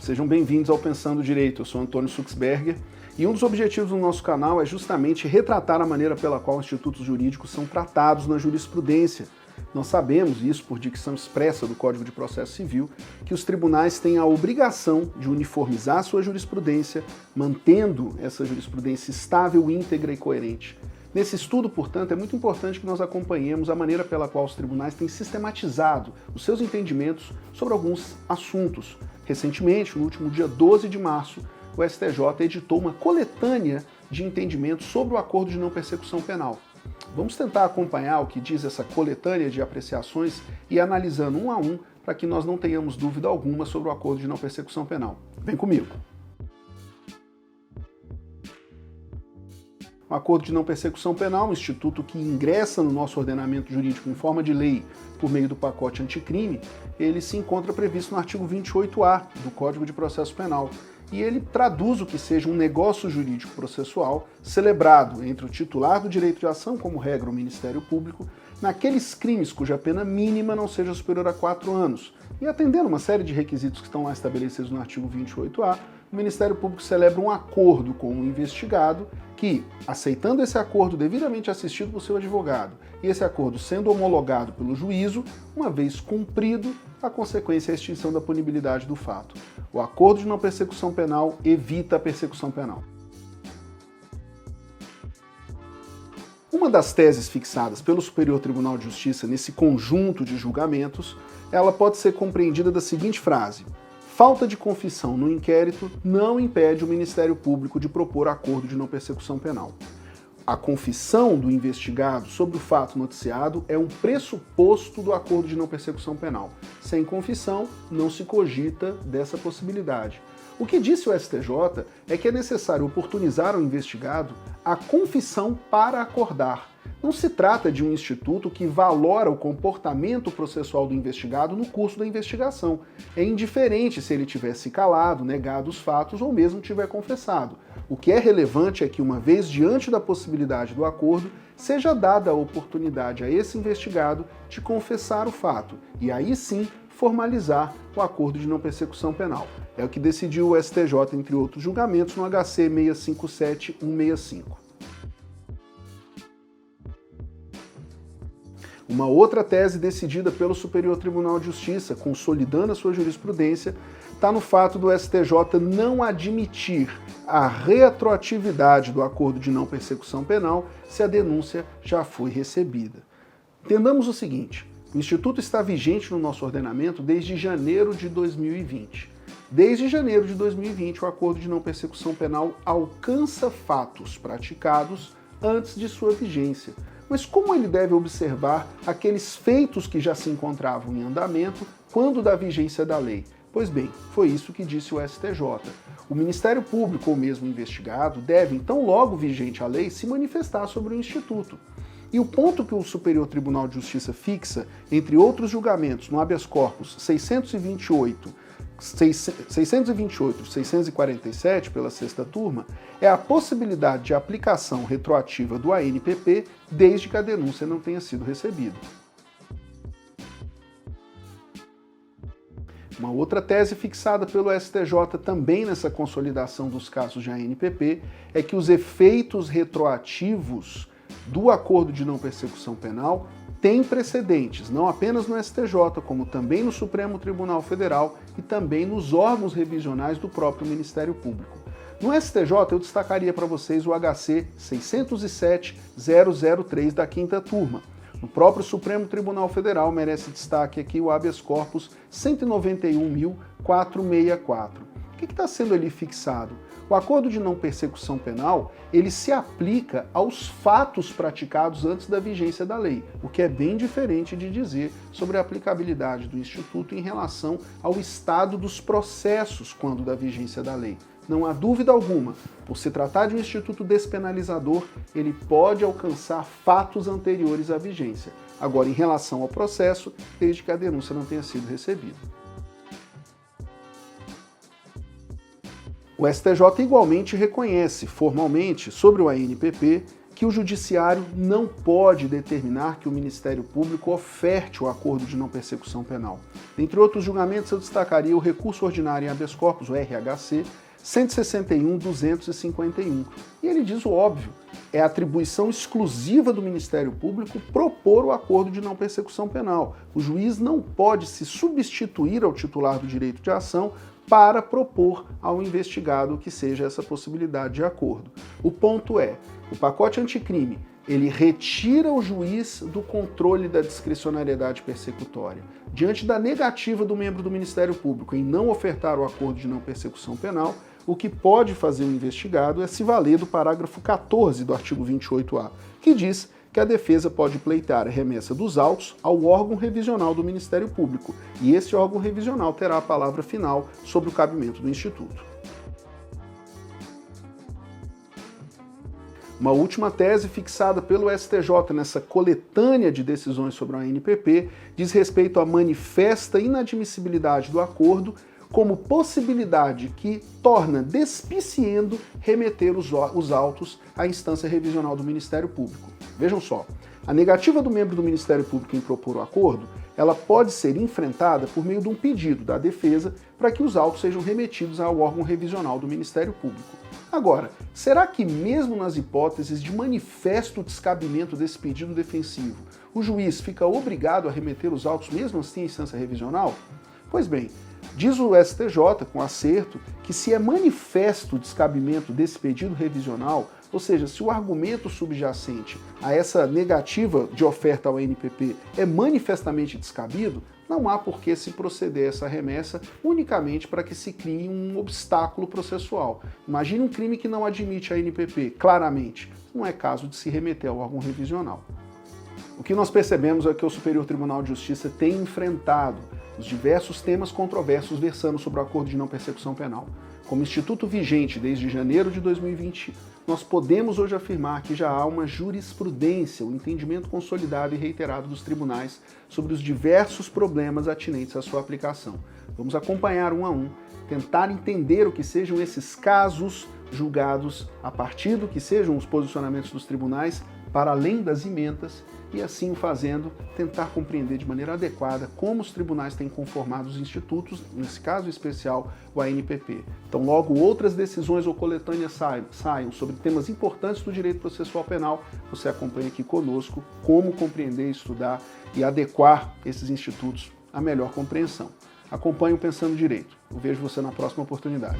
sejam bem-vindos ao Pensando Direito. Eu sou Antônio Suxberger e um dos objetivos do nosso canal é justamente retratar a maneira pela qual institutos jurídicos são tratados na jurisprudência. Nós sabemos, isso por dicção expressa do Código de Processo Civil, que os tribunais têm a obrigação de uniformizar sua jurisprudência, mantendo essa jurisprudência estável, íntegra e coerente. Nesse estudo, portanto, é muito importante que nós acompanhemos a maneira pela qual os tribunais têm sistematizado os seus entendimentos sobre alguns assuntos. Recentemente, no último dia 12 de março, o STJ editou uma coletânea de entendimentos sobre o acordo de não persecução penal. Vamos tentar acompanhar o que diz essa coletânea de apreciações e analisando um a um para que nós não tenhamos dúvida alguma sobre o acordo de não persecução penal. Vem comigo! O acordo de não persecução penal, um instituto que ingressa no nosso ordenamento jurídico em forma de lei por meio do pacote anticrime, ele se encontra previsto no artigo 28A do Código de Processo Penal. E ele traduz o que seja um negócio jurídico processual celebrado entre o titular do direito de ação, como regra o Ministério Público, naqueles crimes cuja pena mínima não seja superior a 4 anos. E atendendo uma série de requisitos que estão lá estabelecidos no artigo 28A, o Ministério Público celebra um acordo com o investigado que, aceitando esse acordo devidamente assistido por seu advogado, e esse acordo sendo homologado pelo juízo, uma vez cumprido, a consequência é a extinção da punibilidade do fato. O acordo de não persecução penal evita a persecução penal. Uma das teses fixadas pelo Superior Tribunal de Justiça nesse conjunto de julgamentos, ela pode ser compreendida da seguinte frase: falta de confissão no inquérito não impede o Ministério Público de propor acordo de não persecução penal. A confissão do investigado sobre o fato noticiado é um pressuposto do acordo de não persecução penal. Sem confissão, não se cogita dessa possibilidade. O que disse o STJ é que é necessário oportunizar ao investigado a confissão para acordar. Não se trata de um instituto que valora o comportamento processual do investigado no curso da investigação. É indiferente se ele tivesse calado, negado os fatos ou mesmo tiver confessado. O que é relevante é que, uma vez diante da possibilidade do acordo, seja dada a oportunidade a esse investigado de confessar o fato e aí sim formalizar o acordo de não persecução penal. É o que decidiu o STJ, entre outros julgamentos, no HC 657165. Uma outra tese decidida pelo Superior Tribunal de Justiça, consolidando a sua jurisprudência, está no fato do STJ não admitir a retroatividade do acordo de não persecução penal se a denúncia já foi recebida. Entendamos o seguinte: o Instituto está vigente no nosso ordenamento desde janeiro de 2020. Desde janeiro de 2020, o acordo de não persecução penal alcança fatos praticados antes de sua vigência. Mas como ele deve observar aqueles feitos que já se encontravam em andamento quando da vigência da lei? Pois bem, foi isso que disse o STJ. O Ministério Público ou mesmo o investigado deve, então logo vigente a lei, se manifestar sobre o Instituto. E o ponto que o Superior Tribunal de Justiça fixa, entre outros julgamentos, no habeas corpus 628 e 647 pela sexta turma, é a possibilidade de aplicação retroativa do ANPP desde que a denúncia não tenha sido recebida. Uma outra tese fixada pelo STJ também nessa consolidação dos casos de ANPP é que os efeitos retroativos do acordo de não persecução penal têm precedentes, não apenas no STJ, como também no Supremo Tribunal Federal e também nos órgãos revisionais do próprio Ministério Público. No STJ, eu destacaria para vocês o HC 607-003 da quinta turma. No próprio Supremo Tribunal Federal merece destaque aqui o habeas corpus 191.464. O que está sendo ali fixado? O acordo de não persecução penal, ele se aplica aos fatos praticados antes da vigência da lei, o que é bem diferente de dizer sobre a aplicabilidade do Instituto em relação ao estado dos processos quando da vigência da lei. Não há dúvida alguma, por se tratar de um instituto despenalizador, ele pode alcançar fatos anteriores à vigência. Agora, em relação ao processo, desde que a denúncia não tenha sido recebida. O STJ igualmente reconhece formalmente sobre o ANPP que o Judiciário não pode determinar que o Ministério Público oferte o acordo de não persecução penal. Entre outros julgamentos, eu destacaria o recurso ordinário em habeas corpus, o RHC, 161.251. E ele diz o óbvio, é atribuição exclusiva do Ministério Público propor o acordo de não persecução penal. O juiz não pode se substituir ao titular do direito de ação para propor ao investigado que seja essa possibilidade de acordo. O ponto é, o pacote anticrime, ele retira o juiz do controle da discricionariedade persecutória. Diante da negativa do membro do Ministério Público em não ofertar o acordo de não persecução penal, o que pode fazer o investigado é se valer do parágrafo 14 do artigo 28A, que diz que a defesa pode pleitear a remessa dos autos ao órgão revisional do Ministério Público, e esse órgão revisional terá a palavra final sobre o cabimento do Instituto. Uma última tese fixada pelo STJ nessa coletânea de decisões sobre a ANPP diz respeito à manifesta inadmissibilidade do acordo como possibilidade que torna despiciendo remeter os autos à instância revisional do Ministério Público. Vejam só, a negativa do membro do Ministério Público em propor o acordo, ela pode ser enfrentada por meio de um pedido da defesa para que os autos sejam remetidos ao órgão revisional do Ministério Público. Agora, será que mesmo nas hipóteses de manifesto descabimento desse pedido defensivo, o juiz fica obrigado a remeter os autos mesmo assim à instância revisional? Pois bem, diz o STJ, com acerto, que se é manifesto o descabimento desse pedido revisional, ou seja, se o argumento subjacente a essa negativa de oferta ao ANPP é manifestamente descabido, não há por que se proceder a essa remessa unicamente para que se crie um obstáculo processual. Imagine um crime que não admite a ANPP, claramente. Não é caso de se remeter ao órgão revisional. O que nós percebemos é que o Superior Tribunal de Justiça tem enfrentado os diversos temas controversos versando sobre o acordo de não persecução penal. Como instituto vigente desde janeiro de 2020, nós podemos hoje afirmar que já há uma jurisprudência, um entendimento consolidado e reiterado dos tribunais sobre os diversos problemas atinentes à sua aplicação. Vamos acompanhar um a um, tentar entender o que sejam esses casos julgados a partir do que sejam os posicionamentos dos tribunais para além das emendas e, assim o fazendo, tentar compreender de maneira adequada como os tribunais têm conformado os institutos, nesse caso especial, o ANPP. Então, logo outras decisões ou coletâneas saiam sobre temas importantes do direito processual penal, você acompanha aqui conosco como compreender, estudar e adequar esses institutos à melhor compreensão. Acompanhe o Pensando Direito. Eu vejo você na próxima oportunidade.